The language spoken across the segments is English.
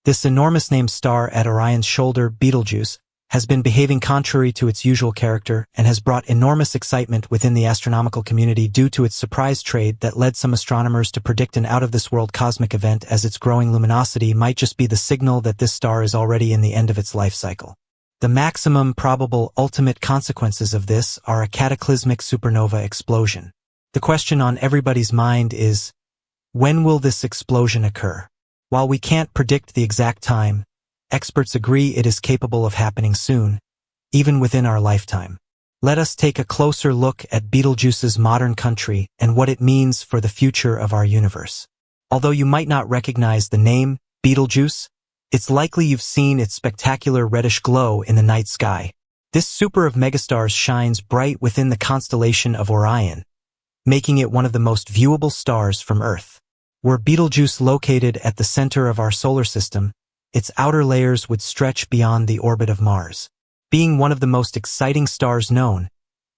This enormous named star at Orion's shoulder, Betelgeuse, has been behaving contrary to its usual character and has brought enormous excitement within the astronomical community due to its surprise trade that led some astronomers to predict an out-of-this-world cosmic event, as its growing luminosity might just be the signal that this star is already in the end of its life cycle. The maximum probable ultimate consequences of this are a cataclysmic supernova explosion. The question on everybody's mind is, when will this explosion occur? While we can't predict the exact time, experts agree it is capable of happening soon, even within our lifetime. Let us take a closer look at Betelgeuse's modern country and what it means for the future of our universe. Although you might not recognize the name Betelgeuse, it's likely you've seen its spectacular reddish glow in the night sky. This super of megastars shines bright within the constellation of Orion, making it one of the most viewable stars from Earth. Were Betelgeuse located at the center of our solar system, its outer layers would stretch beyond the orbit of Mars. Being one of the most exciting stars known,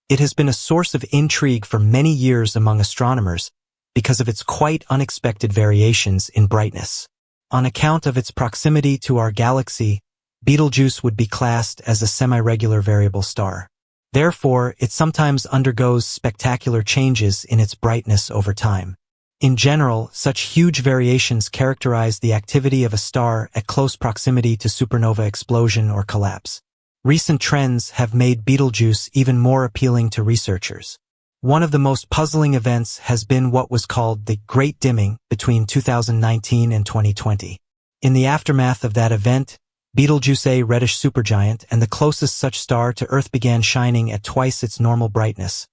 it has been a source of intrigue for many years among astronomers because of its quite unexpected variations in brightness. On account of its proximity to our galaxy, Betelgeuse would be classed as a semi-regular variable star. Therefore, it sometimes undergoes spectacular changes in its brightness over time. In general, such huge variations characterize the activity of a star at close proximity to supernova explosion or collapse. Recent trends have made Betelgeuse even more appealing to researchers. One of the most puzzling events has been what was called the Great Dimming between 2019 and 2020. In the aftermath of that event, Betelgeuse, a reddish supergiant and the closest such star to Earth, began shining at twice its normal brightness,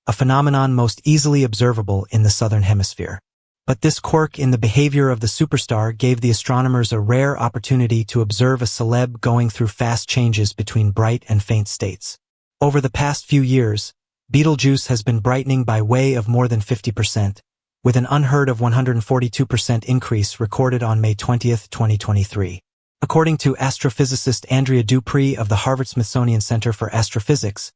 a phenomenon most easily observable in the southern hemisphere. But this quirk in the behavior of the superstar gave the astronomers a rare opportunity to observe a celeb going through fast changes between bright and faint states. Over the past few years, Betelgeuse has been brightening by way of more than 50%, with an unheard of 142% increase recorded on May 20, 2023. According to astrophysicist Andrea Dupree of the Harvard-Smithsonian Center for Astrophysics,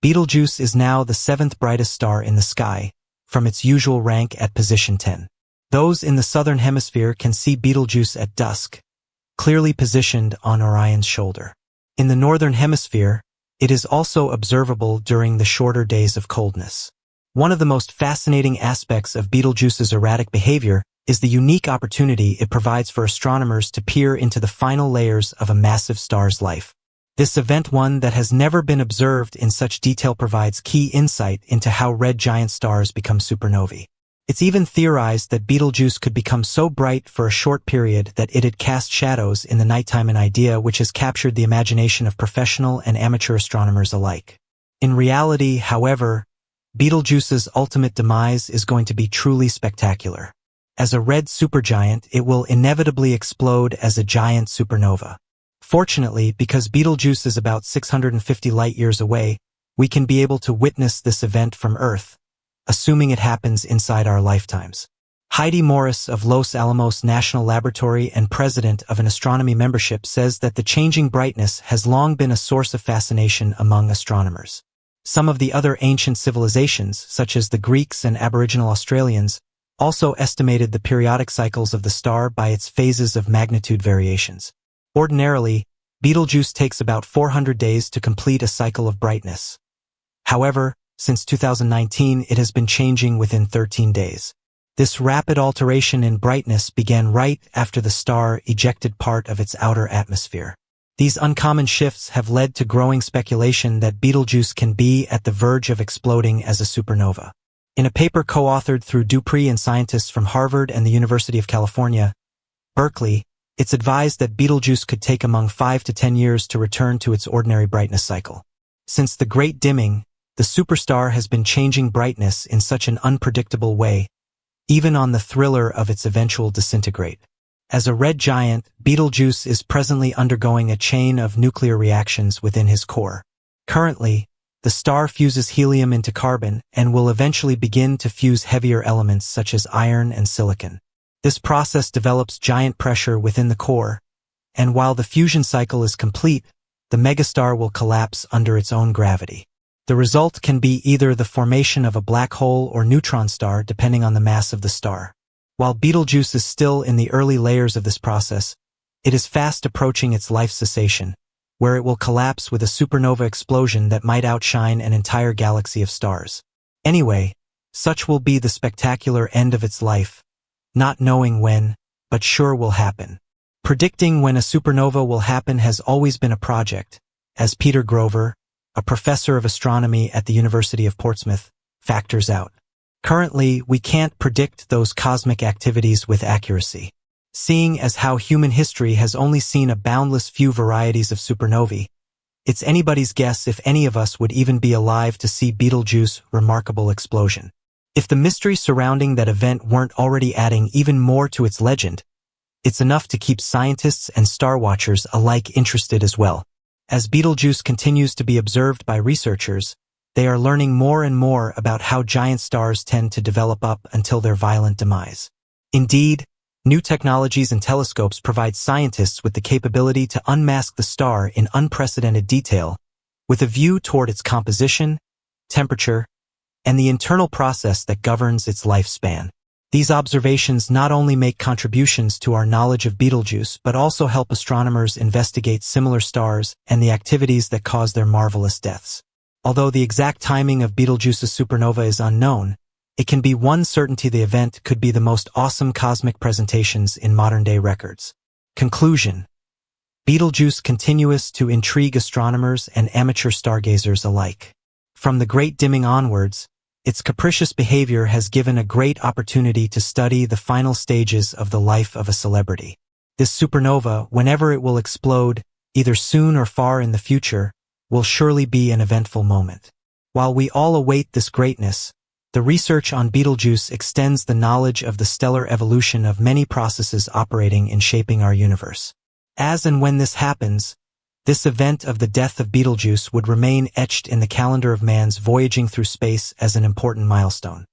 Betelgeuse is now the seventh brightest star in the sky, from its usual rank at position 10. Those in the southern hemisphere can see Betelgeuse at dusk, clearly positioned on Orion's shoulder. In the northern hemisphere, it is also observable during the shorter days of coldness. One of the most fascinating aspects of Betelgeuse's erratic behavior is the unique opportunity it provides for astronomers to peer into the final layers of a massive star's life. This event, one that has never been observed in such detail, provides key insight into how red giant stars become supernovae. It's even theorized that Betelgeuse could become so bright for a short period that it'd cast shadows in the nighttime, an idea which has captured the imagination of professional and amateur astronomers alike. In reality, however, Betelgeuse's ultimate demise is going to be truly spectacular. As a red supergiant, it will inevitably explode as a giant supernova. Fortunately, because Betelgeuse is about 650 light-years away, we can be able to witness this event from Earth, assuming it happens inside our lifetimes. Heidi Morris of Los Alamos National Laboratory and president of an astronomy membership says that the changing brightness has long been a source of fascination among astronomers. Some of the other ancient civilizations, such as the Greeks and Aboriginal Australians, also estimated the periodic cycles of the star by its phases of magnitude variations. Ordinarily, Betelgeuse takes about 400 days to complete a cycle of brightness. However, since 2019, it has been changing within 13 days. This rapid alteration in brightness began right after the star ejected part of its outer atmosphere. These uncommon shifts have led to growing speculation that Betelgeuse can be at the verge of exploding as a supernova. In a paper co-authored through Dupree and scientists from Harvard and the University of California, Berkeley, it's advised that Betelgeuse could take among 5 to 10 years to return to its ordinary brightness cycle. Since the Great Dimming, the superstar has been changing brightness in such an unpredictable way, even on the thriller of its eventual disintegrate. As a red giant, Betelgeuse is presently undergoing a chain of nuclear reactions within his core. Currently, the star fuses helium into carbon and will eventually begin to fuse heavier elements such as iron and silicon. This process develops giant pressure within the core, and while the fusion cycle is complete, the megastar will collapse under its own gravity. The result can be either the formation of a black hole or neutron star depending on the mass of the star. While Betelgeuse is still in the early layers of this process, It is fast approaching its life cessation, where it will collapse with a supernova explosion that might outshine an entire galaxy of stars. Anyway, such will be the spectacular end of its life, not knowing when, but sure will happen. Predicting when a supernova will happen has always been a project, as Peter Grover, a professor of astronomy at the University of Portsmouth, factors out. Currently, we can't predict those cosmic activities with accuracy. Seeing as how human history has only seen a boundless few varieties of supernovae, it's anybody's guess if any of us would even be alive to see Betelgeuse's remarkable explosion. If the mystery surrounding that event weren't already adding even more to its legend, it's enough to keep scientists and star watchers alike interested as well. As Betelgeuse continues to be observed by researchers, they are learning more and more about how giant stars tend to develop up until their violent demise. Indeed, new technologies and telescopes provide scientists with the capability to unmask the star in unprecedented detail, with a view toward its composition, temperature, and the internal process that governs its lifespan. These observations not only make contributions to our knowledge of Betelgeuse, but also help astronomers investigate similar stars and the activities that cause their marvelous deaths. Although the exact timing of Betelgeuse's supernova is unknown, it can be one certainty the event could be the most awesome cosmic presentations in modern-day records. Conclusion: Betelgeuse continues to intrigue astronomers and amateur stargazers alike. From the Great Dimming onwards, its capricious behavior has given a great opportunity to study the final stages of the life of a celebrity. This supernova, whenever it will explode, either soon or far in the future, will surely be an eventful moment. While we all await this greatness, the research on Betelgeuse extends the knowledge of the stellar evolution of many processes operating in shaping our universe. As and when this happens, this event of the death of Betelgeuse would remain etched in the calendar of man's voyaging through space as an important milestone.